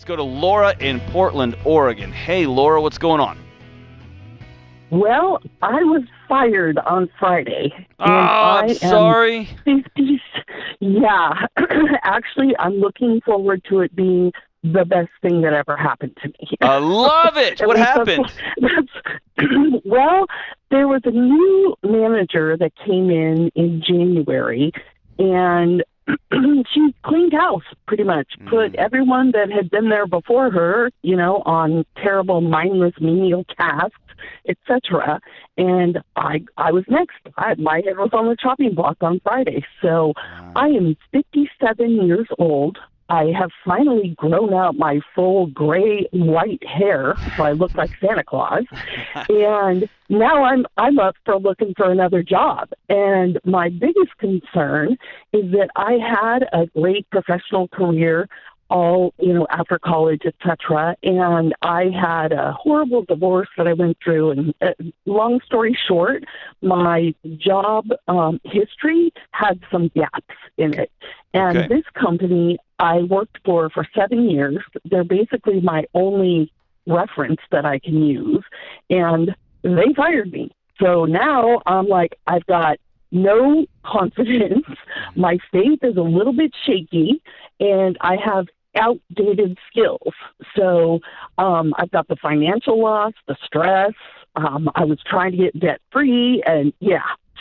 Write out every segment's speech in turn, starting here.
Let's go to Laura in Portland, Oregon. Hey, Laura, what's going on? Well, I was fired on Friday. Oh, I'm sorry. 50. Yeah. Actually, I'm looking forward to it being the best thing that ever happened to me. I love it. What happened? Well, there was a new manager that came in January, and she cleaned house pretty much, put everyone that had been there before her, on terrible, mindless, menial tasks, etc. And I was next. My head was on the chopping block on Friday. So I am 57 years old. I have finally grown out my full gray and white hair, so I look like Santa Claus. And now I'm up for looking for another job. And my biggest concern is that I had a great professional career all, after college, etc. And I had a horrible divorce that I went through. And long story short, my job history had some gaps in it. And This company I worked for 7 years. They're basically my only reference that I can use. And they fired me. So now I'm like, I've got no confidence. My faith is a little bit shaky, and I have outdated skills. So I've got the financial loss, the stress. I was trying to get debt free, and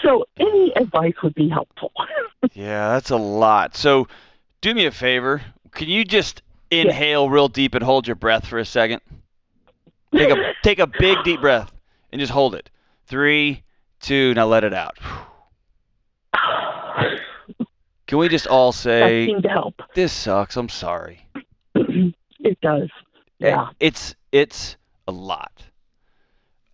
so any advice would be helpful. Yeah, that's a lot. So do me a favor. Can you just inhale real deep and hold your breath for a second? Take a big deep breath and just hold it. 3, 2, now let it out. Can we just all say, that seemed to help. This sucks, I'm sorry. It does. Yeah. It's a lot.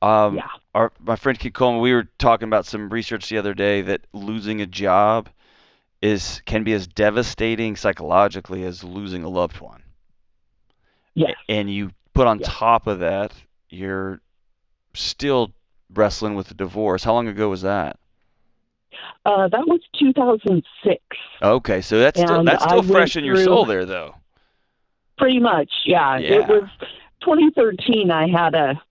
My friend Kid Coleman, we were talking about some research the other day that losing a job can be as devastating psychologically as losing a loved one. Yes. And you put on top of that, you're still wrestling with the divorce. How long ago was that? That was 2006. Okay, so that's still fresh in your soul there, though. Pretty much, yeah. It was 2013. I had a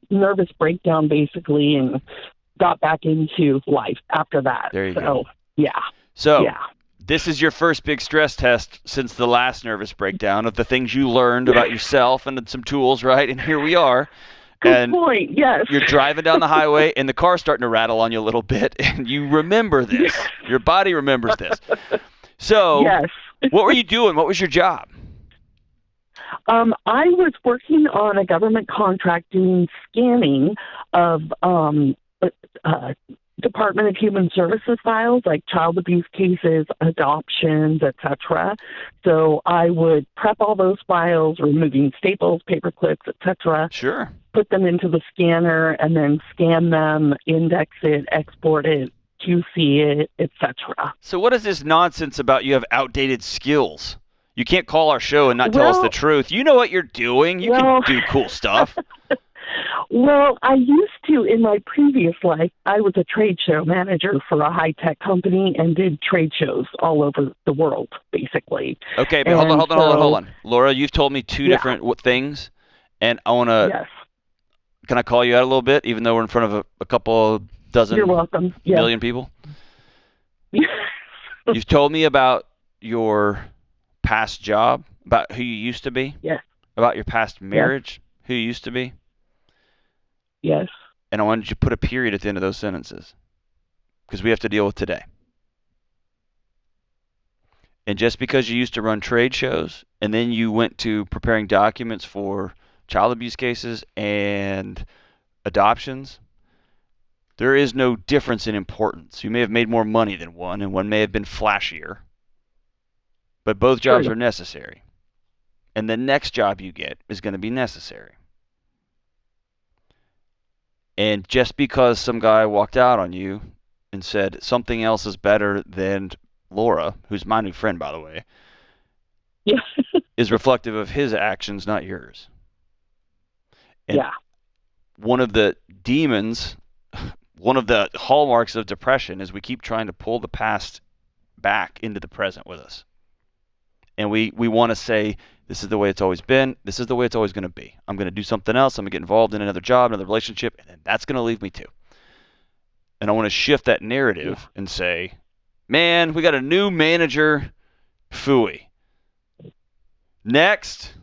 nervous breakdown, basically, and got back into life after that. There you go. Yeah. So this is your first big stress test since the last nervous breakdown of the things you learned about yourself and some tools, right? And here we are. Good point, yes. You're driving down the highway, and the car's starting to rattle on you a little bit, and you remember this. Your body remembers this. So what were you doing? What was your job? I was working on a government contract doing scanning of Department of Human Services files, like child abuse cases, adoptions, etc. So I would prep all those files, removing staples, paper clips, etc. Sure. Put them into the scanner and then scan them, index it, export it, QC it, etc. So what is this nonsense about you have outdated skills? You can't call our show and not tell us the truth. You know what you're doing. You can do cool stuff. Well, I used to, in my previous life, I was a trade show manager for a high-tech company and did trade shows all over the world, basically. Okay, but hold on. Laura, you've told me two different things, and I want to can I call you out a little bit, even though we're in front of a couple dozen You're welcome. million people? You've told me about your past job, about who you used to be, about your past marriage, who you used to be. Yes. And I wanted you to put a period at the end of those sentences because we have to deal with today. And just because you used to run trade shows and then you went to preparing documents for child abuse cases and adoptions, there is no difference in importance. You may have made more money than one, and one may have been flashier, but both jobs are necessary. And the next job you get is going to be necessary. And just because some guy walked out on you and said something else is better than Laura, who's my new friend, by the way, is reflective of his actions, not yours. And one of the demons, one of the hallmarks of depression is we keep trying to pull the past back into the present with us. And we want to say, This is the way it's always been. This is the way it's always going to be. I'm going to do something else. I'm going to get involved in another job, another relationship, and then that's going to leave me too. And I want to shift that narrative and say, man, we got a new manager, phooey. Next.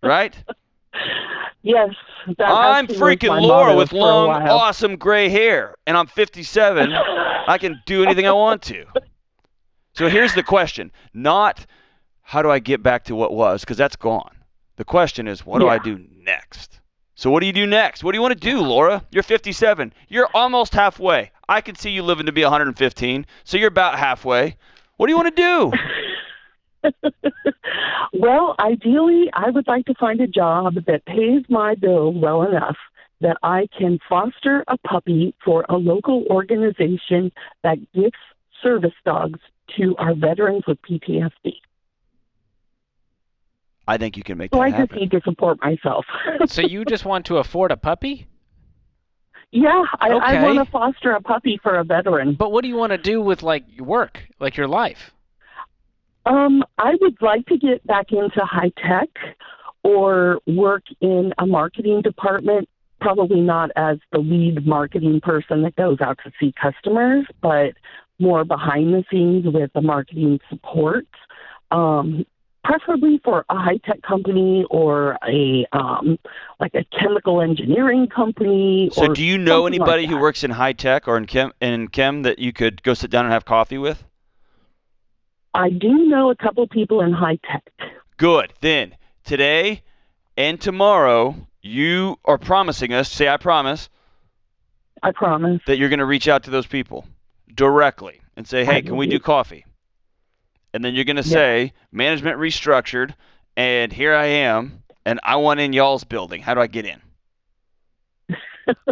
Right? Yes. I'm freaking Laura with long, awesome gray hair, and I'm 57. I can do anything I want to. So here's the question. Not how do I get back to what was, because that's gone. The question is, what do I do next? So what do you do next? What do you want to do, Laura? You're 57. You're almost halfway. I can see you living to be 115, so you're about halfway. What do you want to do? Well, ideally, I would like to find a job that pays my bills well enough that I can foster a puppy for a local organization that gives service dogs to our veterans with PTSD. I think you can make that happen. So I just need to support myself. So you just want to afford a puppy? Yeah, I want to foster a puppy for a veteran. But what do you want to do with, like, your work, like your life? I would like to get back into high tech or work in a marketing department, probably not as the lead marketing person that goes out to see customers, but more behind the scenes with the marketing support, preferably for a high tech company or a like a chemical engineering company. So do you know anybody who works in high tech or in chem that you could go sit down and have coffee with? I do know a couple of people in high tech. Good. Then today and tomorrow, you are promising us, say I promise. I promise. That you're going to reach out to those people directly and say, hey, can we do coffee? And then you're going to say, management restructured, and here I am, and I want in y'all's building. How do I get in?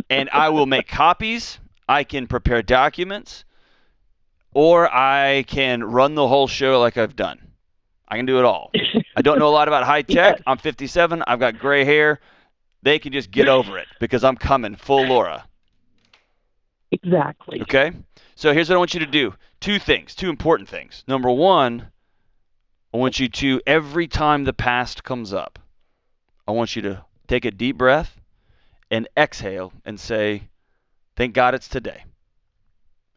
And I will make copies. I can prepare documents. Or I can run the whole show like I've done. I can do it all. I don't know a lot about high tech. I'm 57. I've got gray hair. They can just get over it because I'm coming full Laura. Exactly. Okay? So here's what I want you to do. Two important things. Number one, I want you to, every time the past comes up, I want you to take a deep breath and exhale and say, thank God it's today.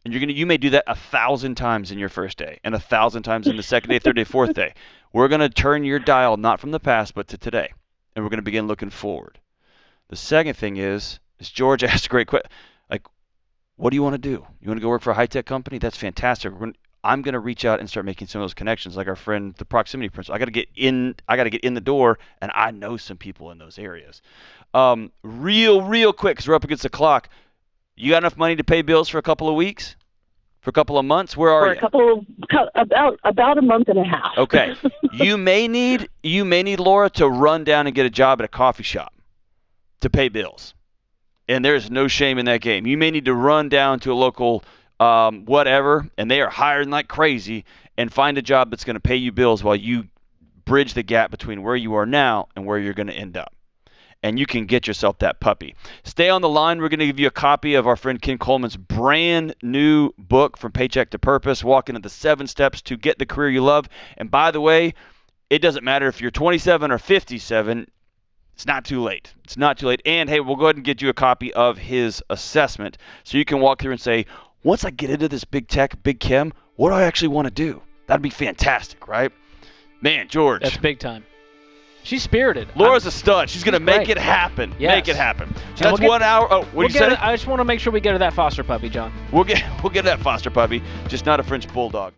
And you may do that 1,000 times in your first day and 1,000 times in the second day, third day, fourth day. We're going to turn your dial not from the past but to today, and we're going to begin looking forward. The second thing is George asked a great question. Like, what do you want to do? You want to go work for a high-tech company? That's fantastic. I'm going to reach out and start making some of those connections, like our friend, the proximity principle. I got to get in the door, and I know some people in those areas. Real quick, because we're up against the clock. You got enough money to pay bills for a couple of weeks? For a couple of months? Where are you? About a month and a half. Okay. You may need Laura to run down and get a job at a coffee shop to pay bills. And there's no shame in that game. You may need to run down to a local whatever, and they are hiring like crazy, and find a job that's going to pay you bills while you bridge the gap between where you are now and where you're going to end up. And you can get yourself that puppy. Stay on the line. We're going to give you a copy of our friend Ken Coleman's brand new book, From Paycheck to Purpose, Walking into the 7 Steps to Get the Career You Love. And by the way, it doesn't matter if you're 27 or 57. It's not too late. It's not too late. And, hey, we'll go ahead and get you a copy of his assessment so you can walk through and say, once I get into this big tech, big chem, what do I actually want to do? That'd be fantastic, right? Man, George. That's big time. She's spirited. Laura's a stud. She's going to make it happen. Yes. Make it happen. So that's 1 hour. Oh, what did you say? I just want to make sure we get her that foster puppy, John. We'll get that foster puppy, just not a French bulldog.